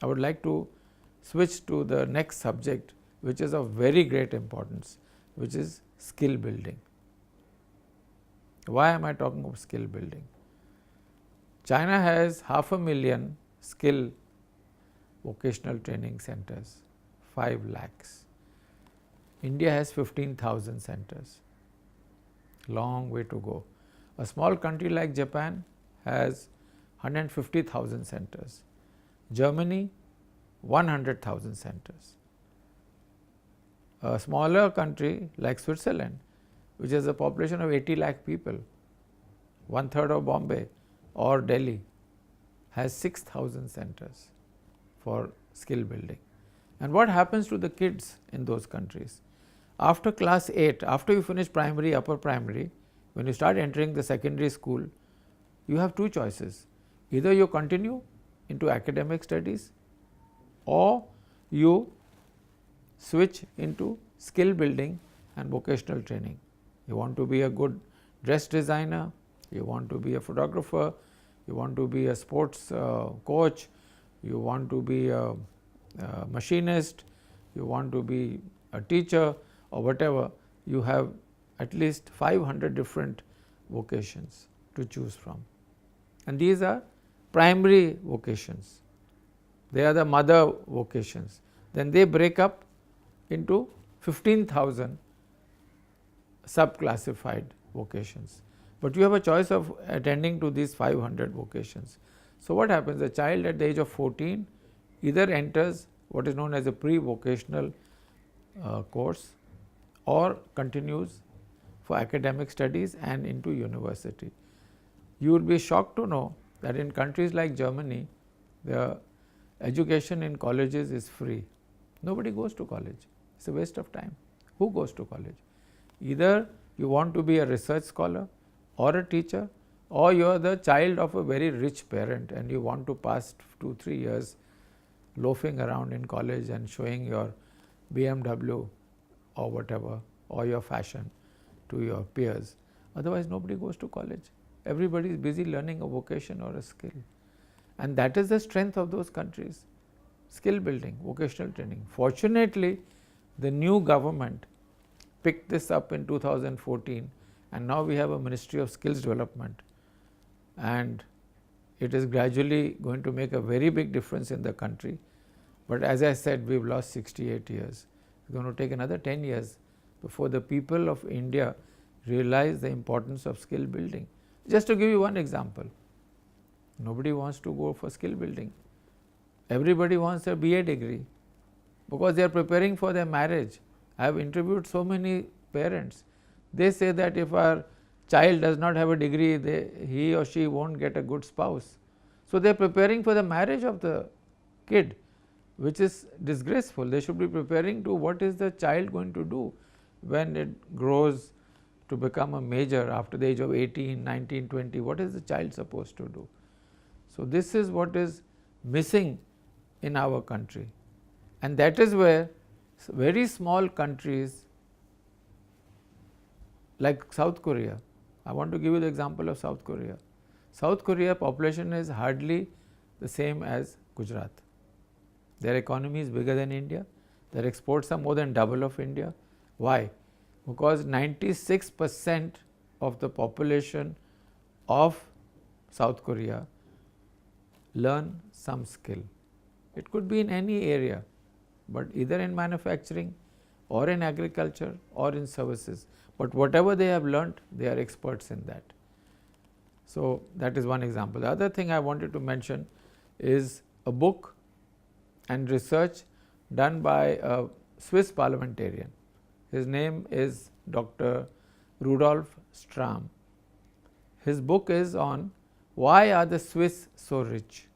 I would like to switch to the next subject, which is of very great importance, which is skill building. Why am I talking of skill building? China has 500,000 skill vocational training centers, 5 lakhs. India has 15,000 centers, long way to go. A small country like Japan has 150,000 centers, Germany 100,000 centers. A smaller country like Switzerland, which has a population of 80 lakh people, 1/3 of Bombay or Delhi, has 6,000 centers for skill building. And what happens to the kids in those countries? After class 8, after you finish primary, upper primary, when you start entering the secondary school, you have two choices. Either you continue into academic studies or you switch into skill building and vocational training. You want to be a good dress designer, you want to be a photographer, you want to be a sports coach, you want to be a machinist, you want to be a teacher or whatever, you have at least 500 different vocations to choose from. And these are primary vocations, they are the mother vocations. Then they break up into 15,000 sub-classified vocations, but you have a choice of attending to these 500 vocations. So, what happens? A child at the age of 14 either enters what is known as a pre-vocational course or continues for academic studies and into university. You will be shocked to know that in countries like Germany, the education in colleges is free. Nobody goes to college, it is a waste of time. Who goes to college? Either you want to be a research scholar or a teacher, or you are the child of a very rich parent and you want to pass 2-3 years loafing around in college and showing your BMW or whatever, or your fashion to your peers. Otherwise, nobody goes to college. Everybody is busy learning a vocation or a skill. And that is the strength of those countries, skill building, vocational training. Fortunately, the new government picked this up in 2014 and now we have a Ministry of Skills Development, and it is gradually going to make a very big difference in the country. But as I said, we have lost 68 years. It is going to take another 10 years before the people of India realize the importance of skill building. Just to give you one example, nobody wants to go for skill building. Everybody wants a BA degree because they are preparing for their marriage. I have interviewed so many parents. They say that if our child does not have a degree, he or she won't get a good spouse. So, they are preparing for the marriage of the kid, which is disgraceful. They should be preparing to what is the child going to do when it grows to become a major after the age of 18, 19, 20, what is the child supposed to do? So, this is what is missing in our country, and that is where very small countries like South Korea, I want to give you the example of South Korea. South Korea population is hardly the same as Gujarat. Their economy is bigger than India, their exports are more than double of India. Why? Because 96% of the population of South Korea learn some skill. It could be in any area, but either in manufacturing or in agriculture or in services, but whatever they have learnt, they are experts in that. So, that is one example. The other thing I wanted to mention is a book and research done by a Swiss parliamentarian. His name is Dr. Rudolf Strahm. His book is on why are the Swiss so rich.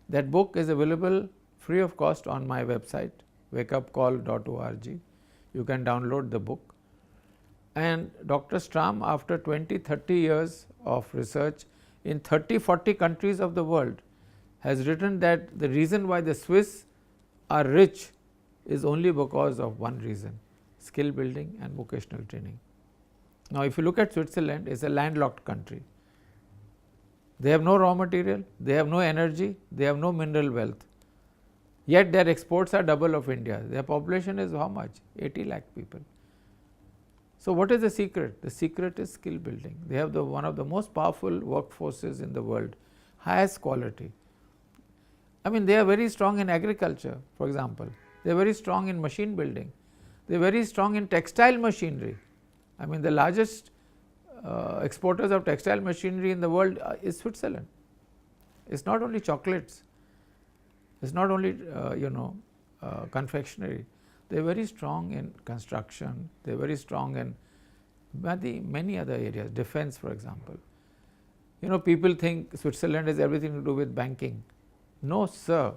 That book is available free of cost on my website wakeupcall.org. You can download the book. And Dr. Strahm, after 20-30 years of research in 30-40 countries of the world, has written that the reason why the Swiss are rich is only because of one reason: skill building and vocational training. Now, if you look at Switzerland, it is a landlocked country. They have no raw material, they have no energy, they have no mineral wealth. Yet their exports are double of India. Their population is how much? 80 lakh people. So what is the secret? The secret is skill building. They have one of the most powerful workforces in the world, highest quality. I mean, they are very strong in agriculture, for example. They are very strong in machine building. They are very strong in textile machinery. I mean, the largest exporters of textile machinery in the world is Switzerland. It's not only chocolates, it's not only confectionery. They are very strong in construction, they are very strong in many other areas, defense for example. People think Switzerland has everything to do with banking. No sir,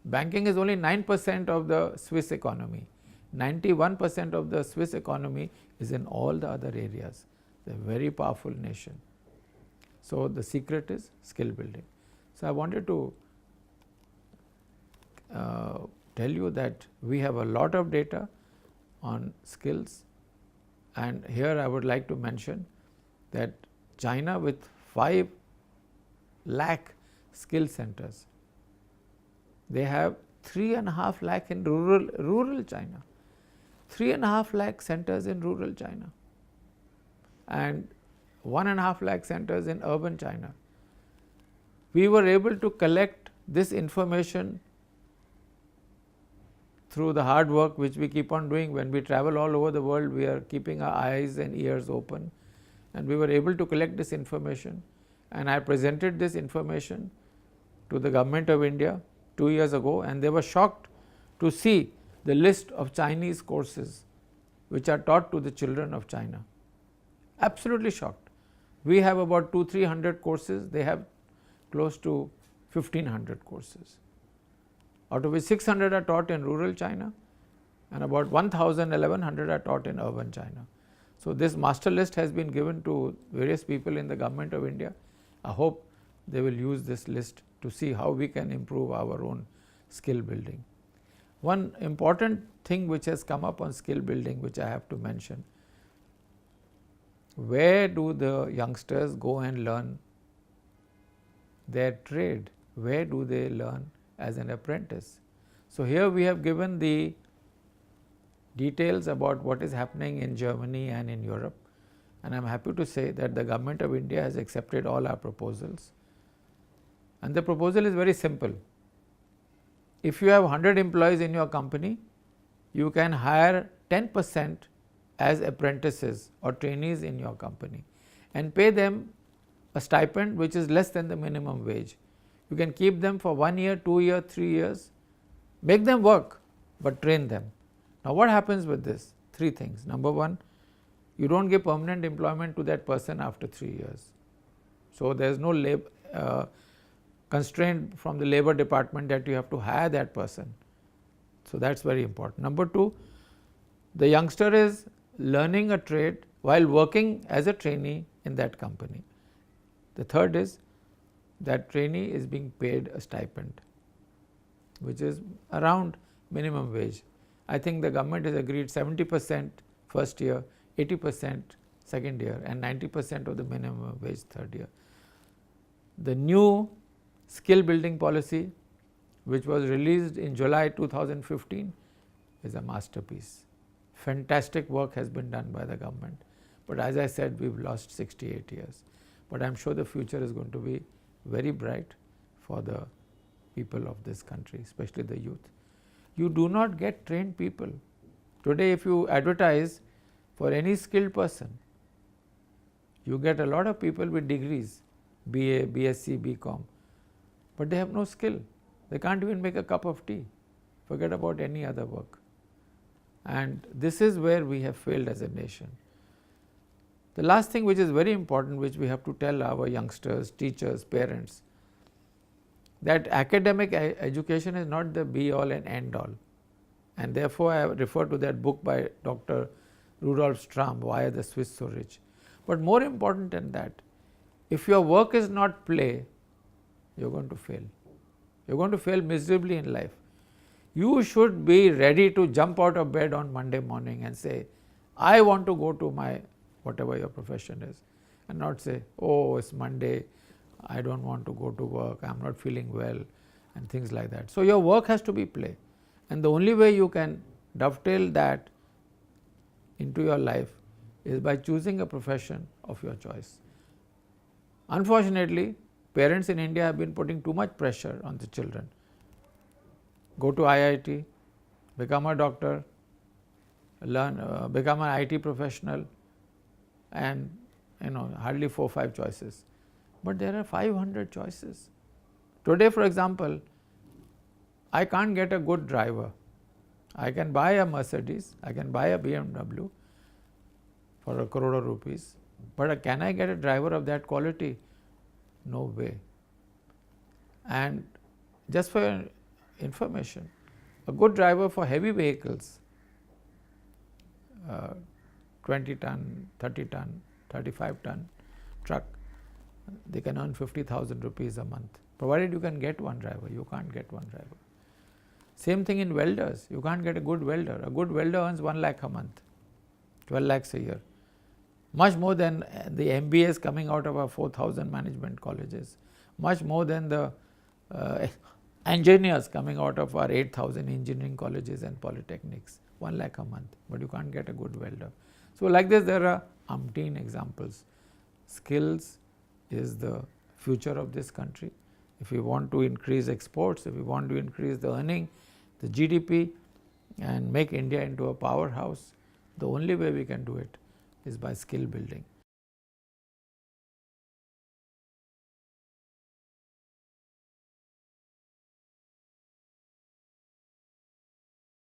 banking is only 9% of the Swiss economy. 91% of the Swiss economy is in all the other areas. They are a very powerful nation. So the secret is skill building. So I wanted to tell you that we have a lot of data on skills, and here I would like to mention that China, with 5 lakh skill centers, they have 3.5 lakh in rural China, 3.5 lakh centers in rural China, and 1.5 lakh centers in urban China. We were able to collect this information through the hard work which we keep on doing. When we travel all over the world, we are keeping our eyes and ears open, and we were able to collect this information, and I presented this information to the government of India 2 years ago, and they were shocked to see the list of Chinese courses which are taught to the children of China. Absolutely shocked. We have about 200-300 courses, they have close to 1,500 courses, out of which 600 are taught in rural China and about 1,000-1,100 are taught in urban China. So this master list has been given to various people in the government of India. I hope they will use this list to see how we can improve our own skill building. One important thing which has come up on skill building, which I have to mention: where do the youngsters go and learn their trade? Where do they learn as an apprentice? So here we have given the details about what is happening in Germany and in Europe, and I am happy to say that the government of India has accepted all our proposals, and the proposal is very simple. If you have 100 employees in your company, you can hire 10% as apprentices or trainees in your company and pay them a stipend which is less than the minimum wage. You can keep them for 1 year, 2 years, 3 years, make them work, but train them. Now what happens with this? 3 things. Number 1, you do not give permanent employment to that person after 3 years. So there is no constraint from the labor department that you have to hire that person. So that is very important. Number 2, the youngster is learning a trade while working as a trainee in that company. The third is that trainee is being paid a stipend which is around minimum wage. I think the government has agreed 70% first year, 80% second year and 90% of the minimum wage third year. The new skill building policy, which was released in July 2015, is a masterpiece. Fantastic work has been done by the government, but as I said, we have lost 68 years. But I am sure the future is going to be very bright for the people of this country, especially the youth. You do not get trained people. Today if you advertise for any skilled person, you get a lot of people with degrees, BA, BSc, BCom, but they have no skill. They can't even make a cup of tea, forget about any other work. And this is where we have failed as a nation. The last thing which is very important, which we have to tell our youngsters, teachers, parents, that academic education is not the be all and end all, and therefore I refer to that book by Dr. Rudolf Strahm, Why Are the Swiss So Rich. But more important than that, if your work is not play, you are going to fail. You are going to fail miserably in life. You should be ready to jump out of bed on Monday morning and say, I want to go to my whatever your profession is, and not say, oh, it's Monday, I don't want to go to work, I am not feeling well, and things like that. So, your work has to be play, and the only way you can dovetail that into your life is by choosing a profession of your choice. Unfortunately, parents in India have been putting too much pressure on the children. Go to IIT, become a doctor, learn, become an IT professional, and hardly 4 or 5 choices. But there are 500 choices. Today, for example, I can't get a good driver. I can buy a Mercedes, I can buy a BMW for a crore of rupees, but can I get a driver of that quality? No way. And just for your information, a good driver for heavy vehicles, 20 ton, 30 ton, 35 ton truck, they can earn 50,000 rupees a month, provided you can get one driver. You can't get one driver. Same thing in welders, you can't get a good welder. A good welder earns 1 lakh a month, 12 lakhs a year, much more than the MBAs coming out of our 4,000 management colleges, much more than the engineers coming out of our 8,000 engineering colleges and polytechnics, 1 lakh a month, but you can't get a good welder. So, like this there are umpteen examples. Skills is the future of this country. If we want to increase exports, if we want to increase the earning, the GDP, and make India into a powerhouse, the only way we can do it is by skill building.